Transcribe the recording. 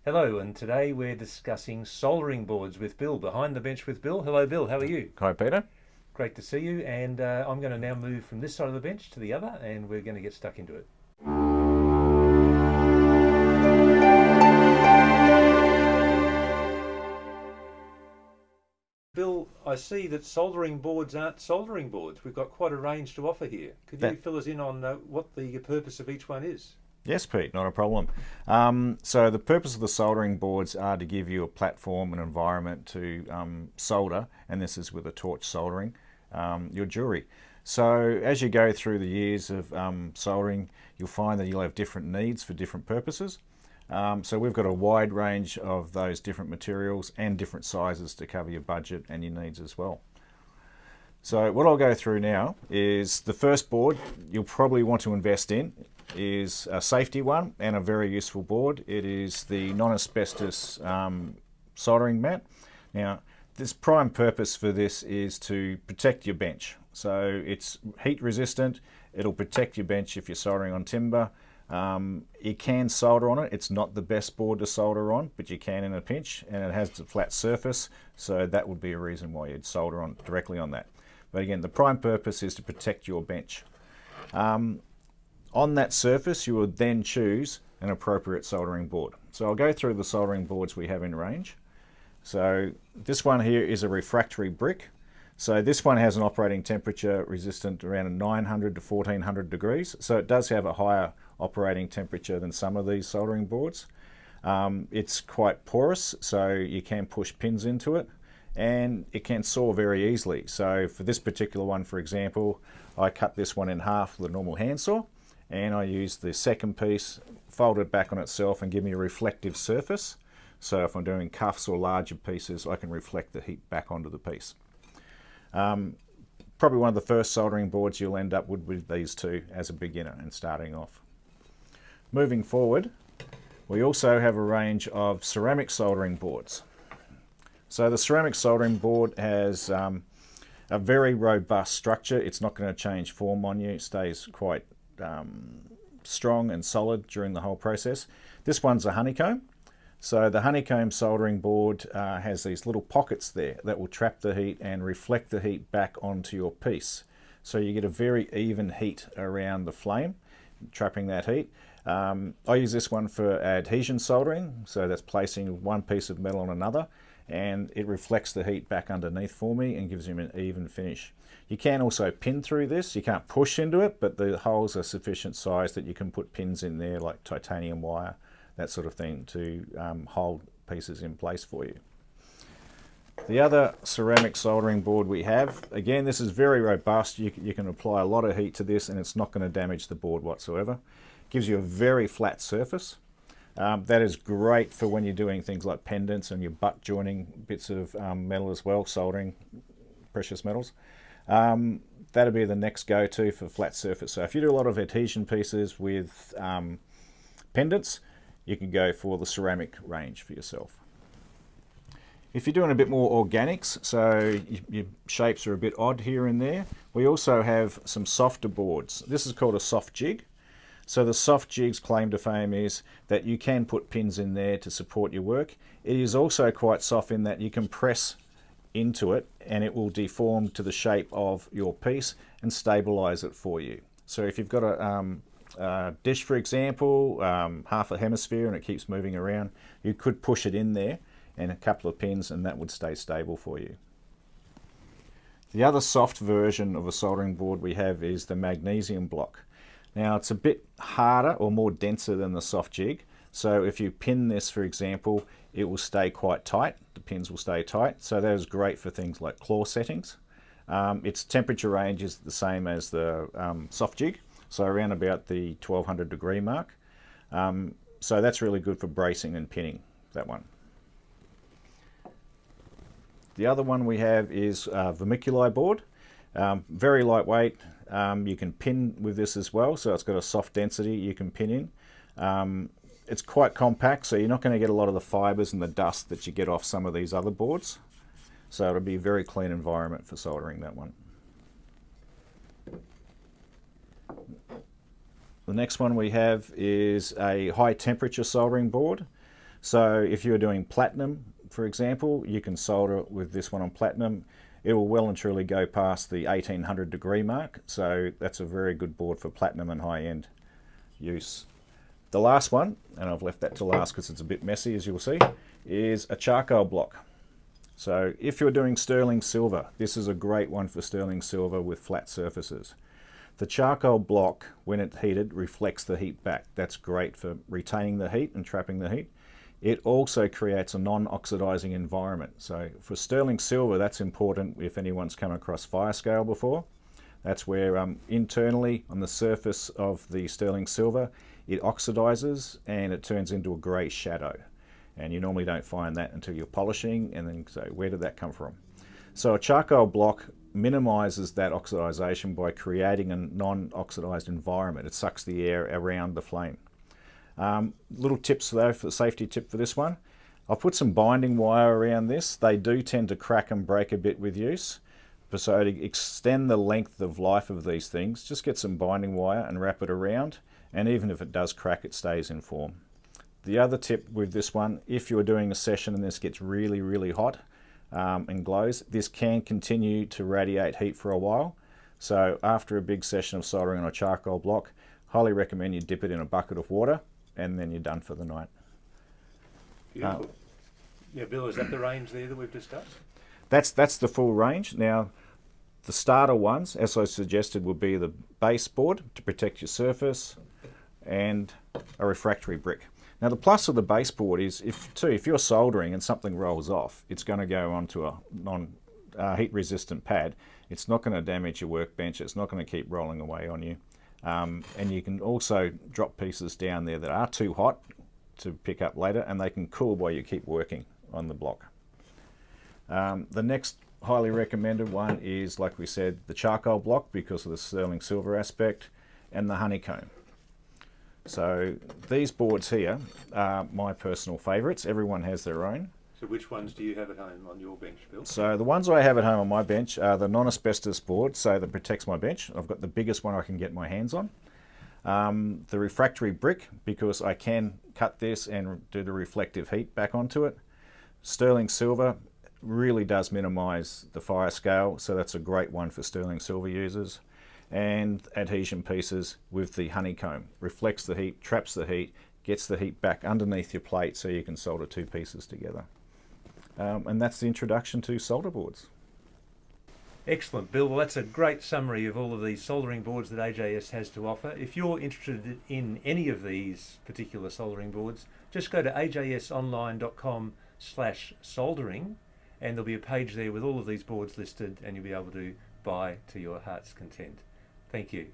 Hello, and today we're discussing soldering boards with Bill, behind the bench with Bill. Hello, Bill, how are you? Hi, Peter. Great to see you, and I'm going to now move from this side of the bench to the other, and we're going to get stuck into it. Bill, I see that soldering boards aren't soldering boards. We've got quite a range to offer here. Could you That fill us in on what the purpose of each one is? Yes, Pete, not a problem. So the purpose of the soldering boards are to give you a platform and environment to solder, and this is with a torch soldering your jewellery. So as you go through the years of soldering, you'll find that you'll have different needs for different purposes. So we've got a wide range of those different materials and different sizes to cover your budget and your needs as well. So what I'll go through now is the first board you'll probably want to invest in is a safety one and a very useful board. It is the non-asbestos soldering mat. Now, this prime purpose for this is to protect your bench. So it's heat resistant. It'll protect your bench if you're soldering on timber. You can solder on it. It's not the best board to solder on, but you can in a pinch, and it has a flat surface, so that would be a reason why you'd solder on directly on that. But again, the prime purpose is to protect your bench. On that surface, you would then choose an appropriate soldering board. So I'll go through the soldering boards we have in range. So this one here is a refractory brick. So this one has an operating temperature resistant around 900 to 1400 degrees. So it does have a higher operating temperature than some of these soldering boards. It's quite porous, so you can push pins into it, and it can saw very easily. So for this particular one, for example, I cut this one in half with a normal handsaw, and I used the second piece, fold it back on itself and give me a reflective surface. So if I'm doing cuffs or larger pieces, I can reflect the heat back onto the piece. Probably one of the first soldering boards you'll end up with these two as a beginner and starting off. Moving forward, we also have a range of ceramic soldering boards. So the ceramic soldering board has a very robust structure. It's not going to change form on you. It stays quite strong and solid during the whole process. This one's a honeycomb. So the honeycomb soldering board has these little pockets there that will trap the heat and reflect the heat back onto your piece. So you get a very even heat around the flame, trapping that heat. I use this one for adhesion soldering, so that's placing one piece of metal on another, and it reflects the heat back underneath for me and gives me an even finish. You can also pin through this. You can't push into it, but the holes are sufficient size that you can put pins in there like titanium wire, that sort of thing, to hold pieces in place for you. The other ceramic soldering board we have, again, this is very robust. You can apply a lot of heat to this and it's not going to damage the board whatsoever. Gives you a very flat surface. That is great for when you're doing things like pendants and you're butt joining bits of metal as well, soldering precious metals. That'll be the next go-to for flat surface. So if you do a lot of adhesion pieces with pendants, you can go for the ceramic range for yourself. If you're doing a bit more organics, so your shapes are a bit odd here and there, we also have some softer boards. This is called a soft jig. So the soft jig's claim to fame is that you can put pins in there to support your work. It is also quite soft in that you can press into it and it will deform to the shape of your piece and stabilize it for you. So if you've got a dish, for example, half a hemisphere and it keeps moving around, you could push it in there and a couple of pins and that would stay stable for you. The other soft version of a soldering board we have is the Magnesium Block. Now it's a bit harder or more denser than the soft jig, so if you pin this, for example, it will stay quite tight. The pins will stay tight, so that is great for things like claw settings. Its temperature range is the same as the soft jig, so around about the 1200 degree mark. So that's really good for bracing and pinning, that one. The other one we have is vermiculite board. Very lightweight. You can pin with this as well, so it's got a soft density you can pin in. It's quite compact, so you're not going to get a lot of the fibres and the dust that you get off some of these other boards. So it'll be a very clean environment for soldering, that one. The next one we have is a high temperature soldering board. So if you're doing platinum, for example, you can solder it with this one on platinum. It will well and truly go past the 1800 degree mark, so that's a very good board for platinum and high-end use. The last one, and I've left that to last because it's a bit messy as you'll see, is a charcoal block. So if you're doing sterling silver, this is a great one for sterling silver with flat surfaces. The charcoal block, when it's heated, reflects the heat back. That's great for retaining the heat and trapping the heat. It also creates a non-oxidizing environment. So for sterling silver, that's important if anyone's come across fire scale before. That's where internally on the surface of the sterling silver, it oxidizes and it turns into a grey shadow. And you normally don't find that until you're polishing, and then so where did that come from? So a charcoal block minimizes that oxidization by creating a non-oxidized environment. It sucks the air around the flame. Little tips though, for the safety tip for this one. I've put some binding wire around this. They do tend to crack and break a bit with use. So to extend the length of life of these things, just get some binding wire and wrap it around, and even if it does crack, it stays in form. The other tip with this one, if you're doing a session and this gets really, really hot and glows, this can continue to radiate heat for a while. So after a big session of soldering on a charcoal block, highly recommend you dip it in a bucket of water, and then you're done for the night. Beautiful. Yeah, Bill, is that the range there that we've discussed? That's the full range. Now, the starter ones, as I suggested, would be the baseboard to protect your surface and a refractory brick. Now, the plus of the baseboard is if you're soldering and something rolls off, it's going to go onto a heat resistant pad. It's not going to damage your workbench. It's not going to keep rolling away on you. And you can also drop pieces down there that are too hot to pick up later, and they can cool while you keep working on the block. The next highly recommended one is, like we said, the charcoal block because of the sterling silver aspect, and the honeycomb. So these boards here are my personal favourites. Everyone has their own. So which ones do you have at home on your bench, Bill? So the ones I have at home on my bench are the non-asbestos board, so that protects my bench. I've got the biggest one I can get my hands on. The refractory brick, because I can cut this and do the reflective heat back onto it. Sterling silver really does minimise the fire scale, so that's a great one for sterling silver users. And adhesion pieces with the honeycomb. Reflects the heat, traps the heat, gets the heat back underneath your plate so you can solder two pieces together. And that's the introduction to solder boards. Excellent, Bill. Well, that's a great summary of all of these soldering boards that AJS has to offer. If you're interested in any of these particular soldering boards, just go to ajsonline.com/soldering, and there'll be a page there with all of these boards listed, and you'll be able to buy to your heart's content. Thank you.